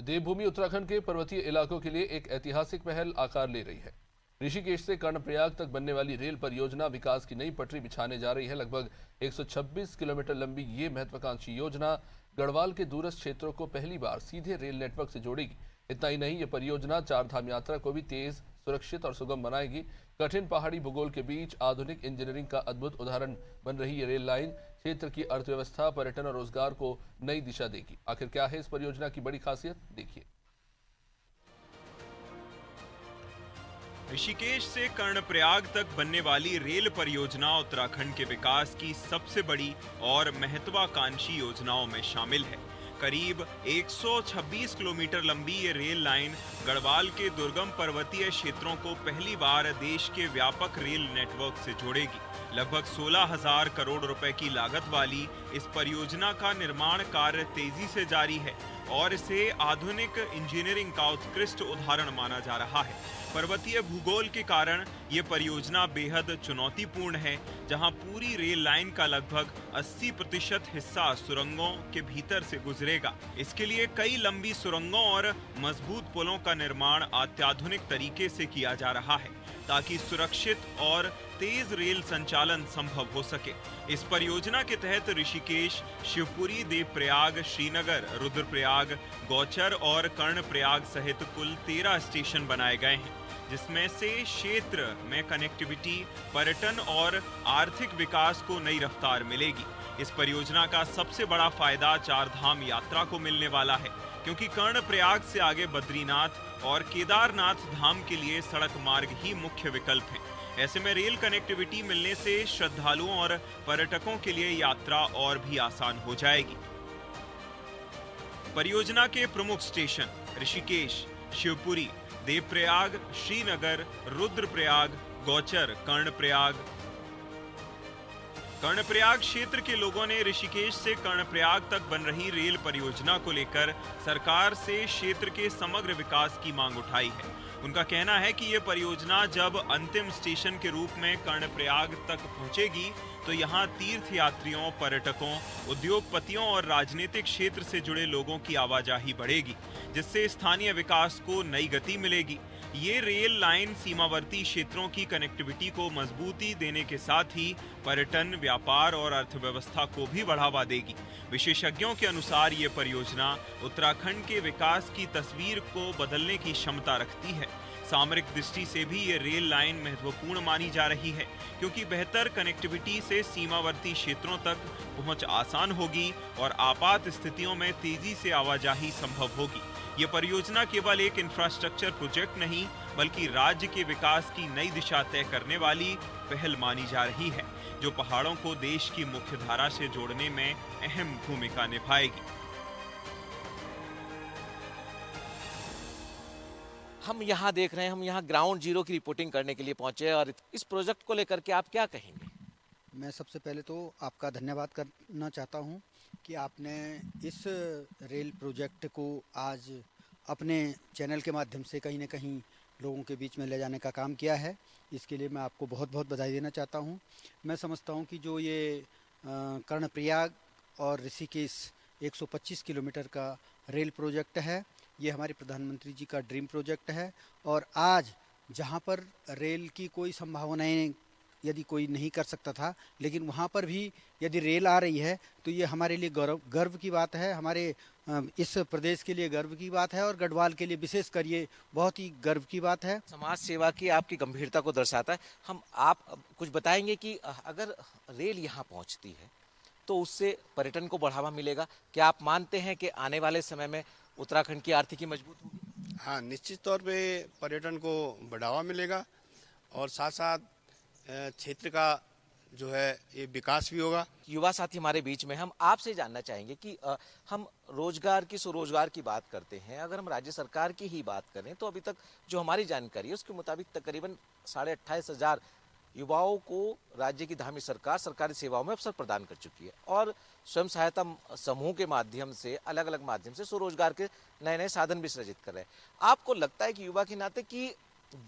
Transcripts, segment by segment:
देवभूमि उत्तराखंड के पर्वतीय इलाकों के लिए एक ऐतिहासिक पहल आकार ले रही है। ऋषिकेश से कर्णप्रयाग तक बनने वाली रेल परियोजना विकास की नई पटरी बिछाने जा रही है। लगभग 126 किलोमीटर लंबी ये महत्वाकांक्षी योजना गढ़वाल के दूरस्थ क्षेत्रों को पहली बार सीधे रेल नेटवर्क से जोड़ेगी। इतना ही नहीं, ये परियोजना चार धाम यात्रा को भी तेज, सुरक्षित और सुगम बनाएगी। कठिन पहाड़ी भूगोल के बीच आधुनिक इंजीनियरिंग का अद्भुत उदाहरण बन रही ये रेल लाइन क्षेत्र की अर्थव्यवस्था, पर्यटन और रोजगार को नई दिशा देगी। आखिर क्या है इस परियोजना की बड़ी खासियत, देखिए। ऋषिकेश से कर्णप्रयाग तक बनने वाली रेल परियोजना उत्तराखंड के विकास की सबसे बड़ी और महत्वाकांक्षी योजनाओं में शामिल है। करीब 126 किलोमीटर लंबी ये रेल लाइन गढ़वाल के दुर्गम पर्वतीय क्षेत्रों को पहली बार देश के व्यापक रेल नेटवर्क से जोड़ेगी। लगभग 16,000 करोड़ रुपए की लागत वाली इस परियोजना का निर्माण कार्य तेजी से जारी है और इसे आधुनिक इंजीनियरिंग का उत्कृष्ट उदाहरण माना जा रहा है। पर्वतीय भूगोल के कारण ये परियोजना बेहद चुनौतीपूर्ण है, जहां पूरी रेल लाइन का लगभग 80% हिस्सा सुरंगों के भीतर से गुजरेगा। इसके लिए कई लंबी सुरंगों और मजबूत पुलों का निर्माण अत्याधुनिक तरीके से किया जा रहा है, ताकि सुरक्षित और तेज रेल संचालन संभव हो सके। इस परियोजना के तहत ऋषिकेश, शिवपुरी, देवप्रयाग, श्रीनगर, रुद्रप्रयाग, गौचर और कर्णप्रयाग सहित कुल 13 स्टेशन बनाए गए हैं, जिसमें से क्षेत्र में कनेक्टिविटी, पर्यटन और आर्थिक विकास को नई रफ्तार मिलेगी। इस परियोजना का सबसे बड़ा फायदा चार धाम यात्रा को मिलने वाला है, क्योंकि कर्णप्रयाग से आगे बद्रीनाथ और केदारनाथ धाम के लिए सड़क मार्ग ही मुख्य विकल्प है। ऐसे में रेल कनेक्टिविटी मिलने से श्रद्धालुओं और पर्यटकों के लिए यात्रा और भी आसान हो जाएगी। परियोजना के प्रमुख स्टेशन ऋषिकेश, शिवपुरी, देवप्रयाग, श्रीनगर, रुद्रप्रयाग, गौचर, कर्णप्रयाग क्षेत्र के लोगों ने ऋषिकेश से कर्णप्रयाग तक बन रही रेल परियोजना को लेकर सरकार से क्षेत्र के समग्र विकास की मांग उठाई है। उनका कहना है कि यह परियोजना जब अंतिम स्टेशन के रूप में कर्णप्रयाग तक पहुंचेगी तो यहां तीर्थ यात्रियों, पर्यटकों, उद्योगपतियों और राजनीतिक क्षेत्र से जुड़े लोगों की आवाजाही बढ़ेगी, जिससे स्थानीय विकास को नई गति मिलेगी। ये रेल लाइन सीमावर्ती क्षेत्रों की कनेक्टिविटी को मजबूती देने के साथ ही पर्यटन, व्यापार और अर्थव्यवस्था को भी बढ़ावा देगी। विशेषज्ञों के अनुसार ये परियोजना उत्तराखंड के विकास की तस्वीर को बदलने की क्षमता रखती है। सामरिक दृष्टि से भी ये रेल लाइन महत्वपूर्ण मानी जा रही है, क्योंकि बेहतर कनेक्टिविटी से सीमावर्ती क्षेत्रों तक पहुंच आसान होगी और आपात स्थितियों में तेजी से आवाजाही संभव होगी। ये परियोजना केवल एक इंफ्रास्ट्रक्चर प्रोजेक्ट नहीं, बल्कि राज्य के विकास की नई दिशा तय करने वाली पहल मानी जा रही है, जो पहाड़ों को देश की मुख्य धारा से जोड़ने में अहम भूमिका निभाएगी। हम यहाँ देख रहे हैं, हम यहाँ ग्राउंड जीरो की रिपोर्टिंग करने के लिए पहुंचे हैं और इस प्रोजेक्ट को लेकर के आप क्या कहेंगे? मैं सबसे पहले तो आपका धन्यवाद करना चाहता हूँ कि आपने इस रेल प्रोजेक्ट को आज अपने चैनल के माध्यम से कहीं न कहीं लोगों के बीच में ले जाने का काम किया है। इसके लिए मैं आपको बहुत बहुत बधाई देना चाहता हूँ। मैं समझता हूँ कि जो ये कर्णप्रयाग और ऋषिकेश 125 किलोमीटर का रेल प्रोजेक्ट है, ये हमारे प्रधानमंत्री जी का ड्रीम प्रोजेक्ट है और आज जहाँ पर रेल की कोई संभावनाएं यदि कोई नहीं कर सकता था, लेकिन वहाँ पर भी यदि रेल आ रही है तो ये हमारे लिए गर्व की बात है, हमारे इस प्रदेश के लिए गर्व की बात है और गढ़वाल के लिए विशेषकर ये बहुत ही गर्व की बात है। समाज सेवा की आपकी गंभीरता को दर्शाता है। आप कुछ बताएंगे कि अगर रेल यहाँ पहुँचती है तो उससे पर्यटन को बढ़ावा मिलेगा? क्या आप मानते हैं कि आने वाले समय में उत्तराखंड की आर्थिकी मजबूत होगी? हाँ, निश्चित तौर पे पर्यटन को बढ़ावा मिलेगा और साथ साथ क्षेत्र का जो है ये विकास भी होगा। युवा साथी हमारे बीच में, हम आपसे जानना चाहेंगे कि हम रोजगार की, स्वरोजगार की बात करते हैं। अगर हम राज्य सरकार की ही बात करें तो अभी तक जो हमारी जानकारी है उसके मुताबिक तकरीबन 28,500 युवाओं को राज्य की धामी सरकार सरकारी सेवाओं में अवसर प्रदान कर चुकी है और स्वयं सहायता समूह के माध्यम से, अलग अलग माध्यम से स्वरोजगार के नए नए साधन भी सृजित कर रहे हैं। आपको लगता है कि युवा के नाते कि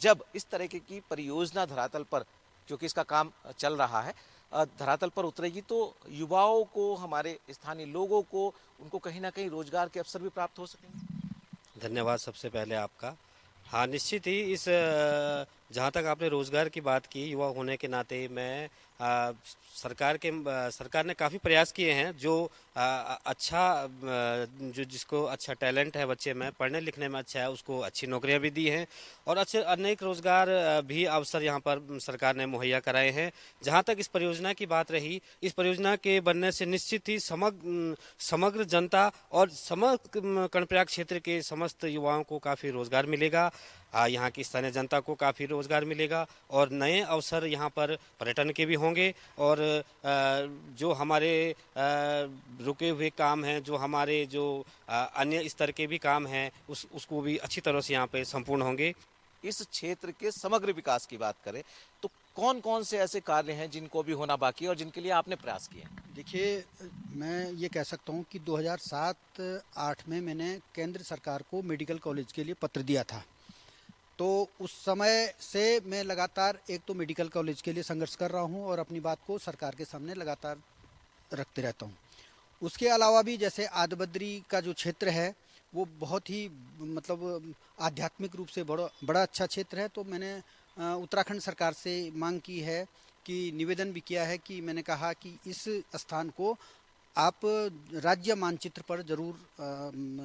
जब इस तरह की परियोजना धरातल पर, क्योंकि इसका काम चल रहा है, धरातल पर उतरेगी तो युवाओं को, हमारे स्थानीय लोगों को, उनको कहीं ना कहीं रोजगार के अवसर भी प्राप्त हो सकेंगे? धन्यवाद सबसे पहले आपका। हाँ, निश्चित ही इस जहाँ तक आपने रोज़गार की बात की, युवा होने के नाते मैं सरकार ने काफ़ी प्रयास किए हैं जो अच्छा जो जिसको अच्छा टैलेंट है बच्चे में, पढ़ने लिखने में अच्छा है, उसको अच्छी नौकरियां भी दी हैं और अच्छे अनेक रोज़गार भी अवसर यहाँ पर सरकार ने मुहैया कराए हैं। जहाँ तक इस परियोजना की बात रही, इस परियोजना के बनने से निश्चित ही समग्र जनता और समग्र कर्णप्रयाग क्षेत्र के समस्त युवाओं को काफ़ी रोज़गार मिलेगा। यहाँ की स्थानीय जनता को काफ़ी रोज़गार मिलेगा और नए अवसर यहाँ पर पर्यटन के भी होंगे और जो हमारे रुके हुए काम हैं, जो हमारे जो अन्य स्तर के भी काम हैं, उसको भी अच्छी तरह से यहाँ पे संपूर्ण होंगे। इस क्षेत्र के समग्र विकास की बात करें तो कौन कौन से ऐसे कार्य हैं जिनको भी होना बाकी है और जिनके लिए आपने प्रयास किए हैं? देखिए, मैं ये कह सकता हूँ कि 2007-8 में मैंने केंद्र सरकार को मेडिकल कॉलेज के लिए पत्र दिया था। तो उस समय से मैं लगातार एक तो मेडिकल कॉलेज के लिए संघर्ष कर रहा हूँ और अपनी बात को सरकार के सामने लगातार रखते रहता हूँ। उसके अलावा भी जैसे आदिबद्री का जो क्षेत्र है वो बहुत ही मतलब आध्यात्मिक रूप से बड़ा अच्छा क्षेत्र है। तो मैंने उत्तराखंड सरकार से मांग की है कि निवेदन भी किया है कि मैंने कहा कि इस स्थान को आप राज्य मानचित्र पर जरूर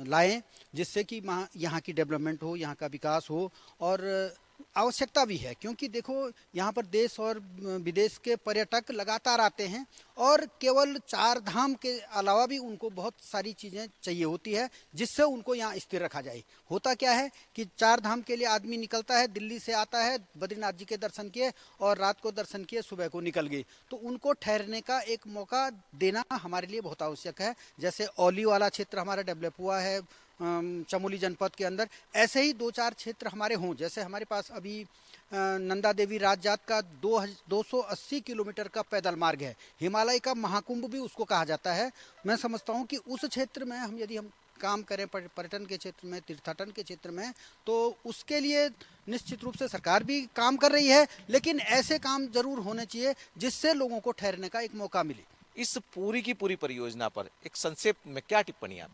लाएं, जिससे कि यहाँ की डेवलपमेंट हो, यहाँ का विकास हो। और आवश्यकता भी है क्योंकि देखो यहाँ पर देश और विदेश के पर्यटक लगातार आते हैं और केवल 4 धाम के अलावा भी उनको बहुत सारी चीज़ें चाहिए होती है जिससे उनको यहाँ स्थिर रखा जाए। होता क्या है कि 4 धाम के लिए आदमी निकलता है, दिल्ली से आता है, बद्रीनाथ जी के दर्शन किए और रात को दर्शन किए, सुबह को निकल गई। तो उनको ठहरने का एक मौका देना हमारे लिए बहुत आवश्यक है। जैसे औली वाला क्षेत्र हमारा डेवलप हुआ है चमोली जनपद के अंदर, ऐसे ही 2-4 क्षेत्र हमारे हों। जैसे हमारे पास अभी नंदा देवी राजजात का 280 किलोमीटर का पैदल मार्ग है, हिमालय का महाकुंभ भी उसको कहा जाता है। मैं समझता हूँ कि उस क्षेत्र में यदि हम काम करें पर्यटन के क्षेत्र में, तीर्थाटन के क्षेत्र में, तो उसके लिए निश्चित रूप से सरकार भी काम कर रही है, लेकिन ऐसे काम जरूर होने चाहिए जिससे लोगों को ठहरने का एक मौका मिले। इस पूरी की पूरी परियोजना पर एक संक्षेप में क्या टिप्पणी आप?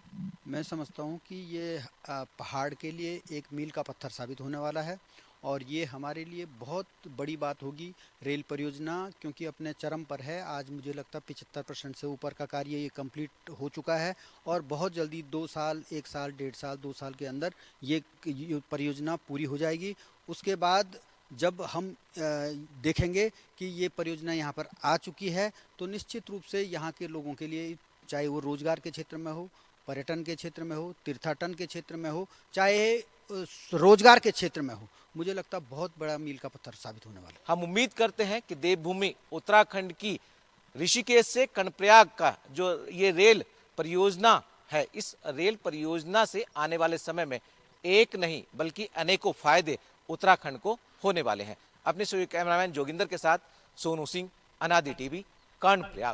मैं समझता हूँ कि ये पहाड़ के लिए एक मील का पत्थर साबित होने वाला है और ये हमारे लिए बहुत बड़ी बात होगी। रेल परियोजना क्योंकि अपने चरम पर है, आज मुझे लगता है 75% से ऊपर का कार्य ये कंप्लीट हो चुका है और बहुत जल्दी 2 साल, 1 साल, 1.5 साल, 2 साल के अंदर ये परियोजना पूरी हो जाएगी। उसके बाद जब हम देखेंगे कि ये परियोजना यहाँ पर आ चुकी है तो निश्चित रूप से यहाँ के लोगों के लिए, चाहे वो रोजगार के क्षेत्र में हो, पर्यटन के क्षेत्र में हो, तीर्थाटन के क्षेत्र में हो, चाहे रोजगार के क्षेत्र में हो, मुझे लगता है बहुत बड़ा मील का पत्थर साबित होने वाला है। हम उम्मीद करते हैं कि देवभूमि उत्तराखंड की ऋषिकेश से कर्णप्रयाग का जो ये रेल परियोजना है, इस रेल परियोजना से आने वाले समय में एक नहीं बल्कि अनेकों फायदे उत्तराखंड को होने वाले हैं। अपने सहयोगी कैमरामैन जोगिंदर के साथ सोनू सिंह, अनादि टीवी, कर्णप्रयाग।